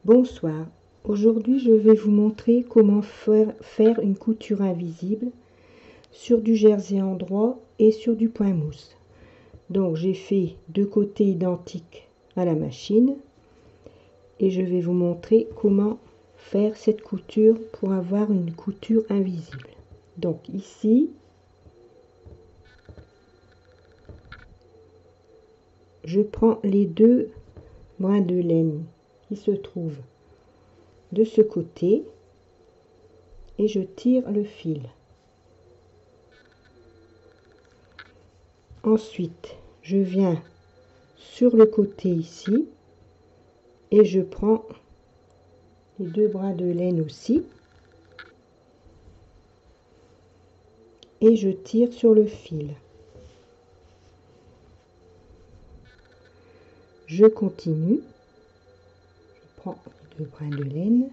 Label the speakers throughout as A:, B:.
A: Bonsoir, aujourd'hui je vais vous montrer comment faire une couture invisible sur du jersey endroit et sur du point mousse. Donc j'ai fait deux côtés identiques à la machine et je vais vous montrer comment faire cette couture pour avoir une couture invisible. Donc ici, je prends les deux brins de laine qui se trouvent de ce côté et je tire le fil. Ensuite, je viens sur le côté ici et je prends les deux brins de laine aussi et je tire sur le fil. Je continue, je prends les deux brins de laine,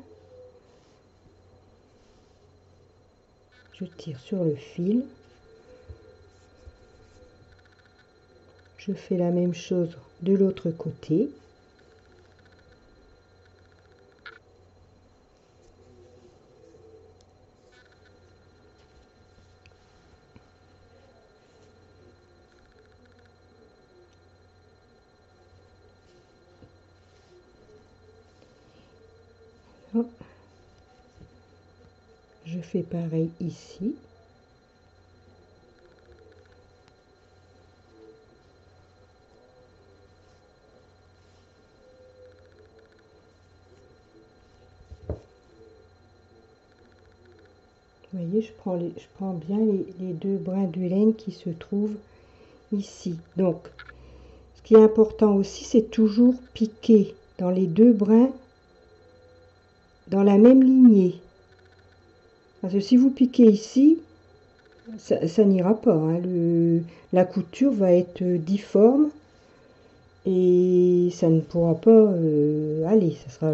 A: je tire sur le fil, je fais la même chose de l'autre côté. Je fais pareil ici. Vous voyez, je prends bien les deux brins de laine qui se trouvent ici. Donc, ce qui est important aussi, c'est toujours piquer dans les deux brins dans la même lignée. Parce que si vous piquez ici, ça n'ira pas, hein. La couture va être difforme et ça ne pourra pas aller, ça sera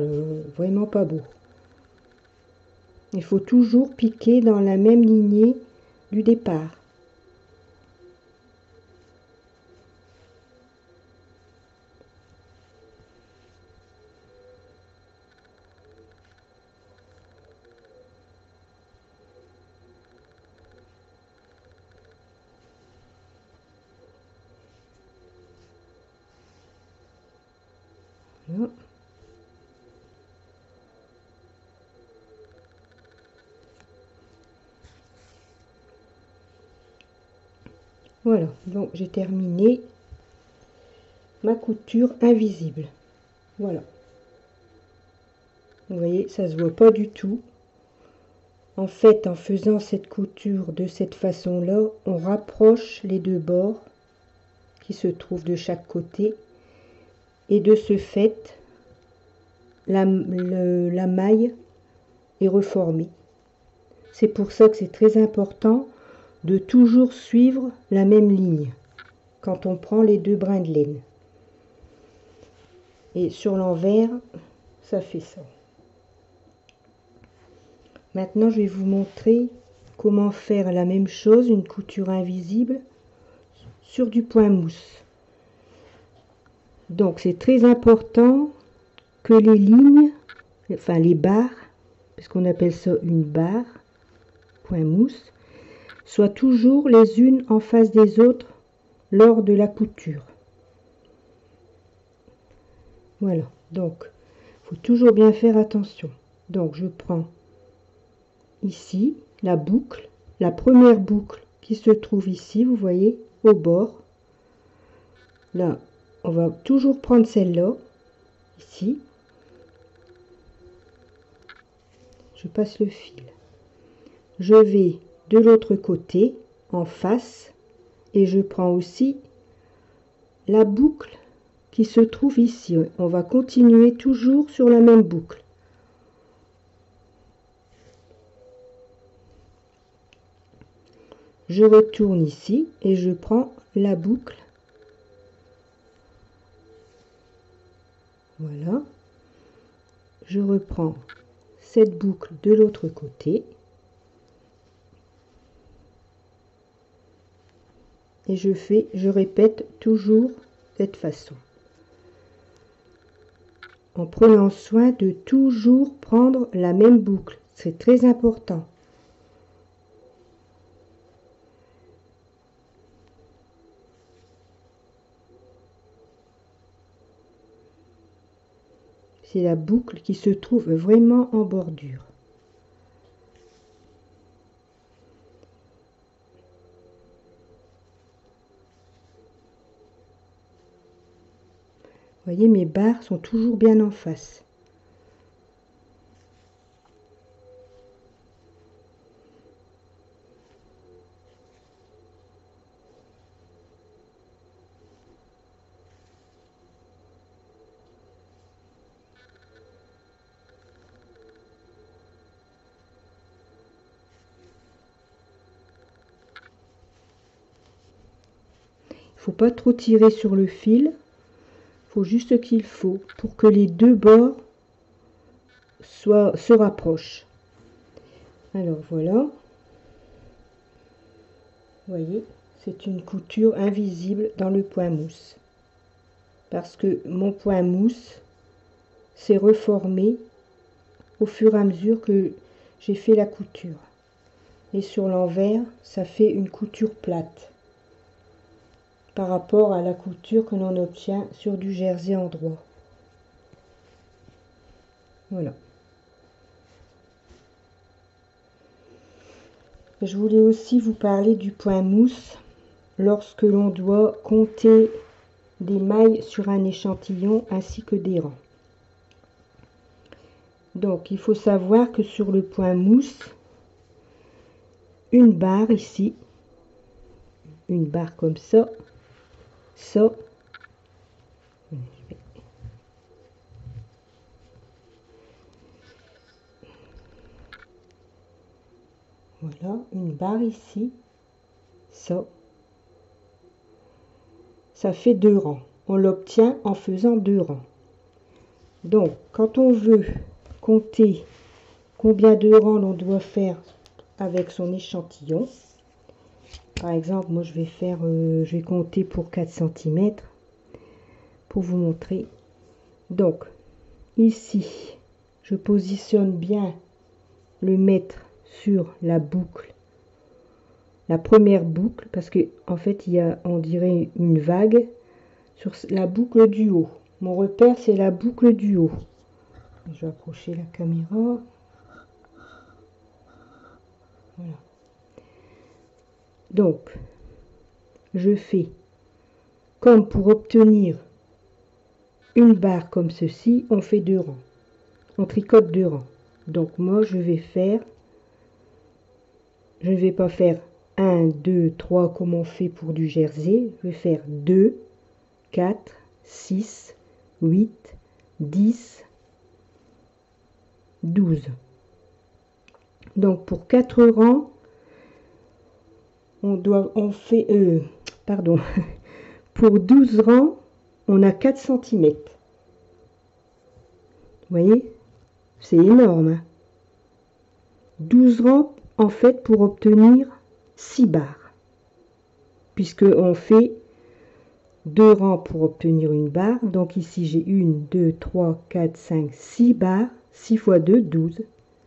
A: vraiment pas beau. Il faut toujours piquer dans la même lignée du départ. Voilà. Voilà, donc j'ai terminé ma couture invisible. Voilà. Vous voyez, ça se voit pas du tout. En fait, en faisant cette couture de cette façon-là, on rapproche les deux bords qui se trouvent de chaque côté. Et de ce fait, la maille est reformée. C'est pour ça que c'est très important de toujours suivre la même ligne quand on prend les deux brins de laine. Et sur l'envers, ça fait ça. Maintenant, je vais vous montrer comment faire la même chose, une couture invisible, sur du point mousse. Donc, c'est très important que les lignes, enfin les barres, parce qu'on appelle ça une barre, point mousse, soient toujours les unes en face des autres lors de la couture. Voilà, donc, il faut toujours bien faire attention. Donc, je prends ici la boucle, la première boucle qui se trouve ici, vous voyez, au bord. Là, on va toujours prendre celle-là, ici. Je passe le fil. Je vais de l'autre côté, en face, et je prends aussi la boucle qui se trouve ici. On va continuer toujours sur la même boucle. Je retourne ici et je prends la boucle. Voilà. Je reprends cette boucle de l'autre côté. Et je répète toujours de cette façon. en prenant soin de toujours prendre la même boucle. C'est très important. C'est la boucle qui se trouve vraiment en bordure. Vous voyez, mes barres sont toujours bien en face. Faut pas trop tirer sur le fil, faut juste ce qu'il faut pour que les deux bords se rapprochent. Alors voilà, vous voyez, c'est une couture invisible dans le point mousse parce que mon point mousse s'est reformé au fur et à mesure que j'ai fait la couture, et sur l'envers ça fait une couture plate par rapport à la couture que l'on obtient sur du jersey en droit. Voilà. Je voulais aussi vous parler du point mousse lorsque l'on doit compter des mailles sur un échantillon ainsi que des rangs. Donc il faut savoir que sur le point mousse, une barre ici, une barre comme ça, voilà, une barre ici, ça fait 2 rangs. On l'obtient en faisant 2 rangs. Donc quand on veut compter combien de rangs l'on doit faire avec son échantillon, par exemple moi je vais compter pour 4 cm pour vous montrer. Donc ici je positionne bien le mètre sur la boucle, la première boucle, parce que en fait il y a, on dirait, une vague sur la boucle du haut. Mon repère c'est la boucle du haut. Je vais approcher la caméra. Voilà. Donc je fais comme pour obtenir une barre comme ceci, on fait 2 rangs, on tricote 2 rangs. Donc moi je vais pas faire 1, 2, 3 comme on fait pour du jersey, je vais faire 2, 4, 6, 8, 10, 12. Donc pour 4 rangs, pour 12 rangs, on a 4 cm. Vous voyez, c'est énorme. Hein, 12 rangs en fait pour obtenir 6 barres. Puisque on fait 2 rangs pour obtenir une barre. Donc ici j'ai 1, 2, 3, 4, 5, 6 barres. 6 fois 2, 12.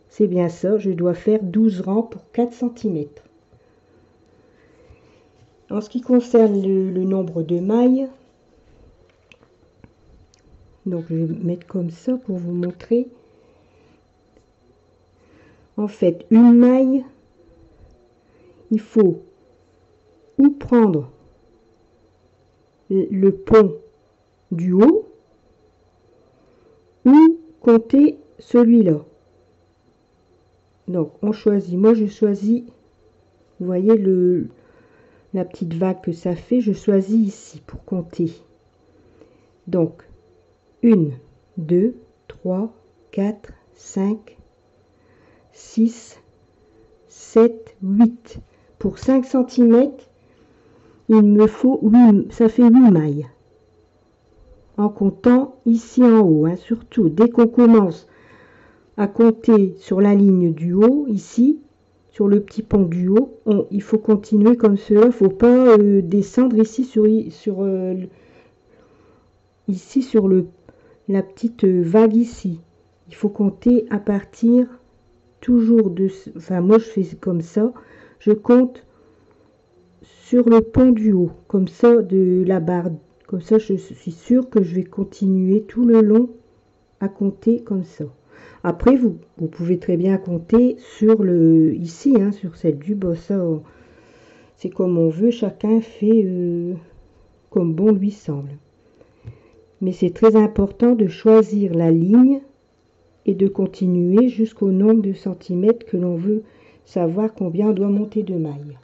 A: C'est bien ça, je dois faire 12 rangs pour 4 cm. En ce qui concerne le nombre de mailles, donc je vais mettre comme ça pour vous montrer. En fait, une maille, il faut ou prendre le pont du haut ou compter celui-là. Donc on choisit, moi je choisis, vous voyez la petite vague que ça fait, je choisis ici pour compter. Donc 1, 2, 3, 4, 5, 6, 7, 8. Pour 5 cm, il me faut 8, ça fait 8 mailles. En comptant ici en haut, hein, surtout dès qu'on commence à compter sur la ligne du haut, ici, sur le petit pont du haut, il faut continuer comme cela. Il ne faut pas descendre ici sur la petite vague ici. Il faut compter à partir toujours de... Enfin, moi, je fais comme ça. Je compte sur le pont du haut, comme ça, de la barre. Comme ça, je suis sûre que je vais continuer tout le long à compter comme ça. Après, vous pouvez très bien compter sur le... Ici, hein, sur celle du bas. Ça, c'est comme on veut. Chacun fait comme bon lui semble. Mais c'est très important de choisir la ligne et de continuer jusqu'au nombre de centimètres que l'on veut savoir combien on doit monter de mailles.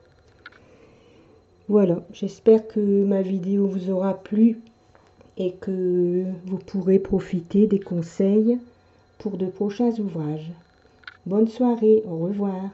A: Voilà, j'espère que ma vidéo vous aura plu et que vous pourrez profiter des conseils pour de prochains ouvrages. Bonne soirée, au revoir.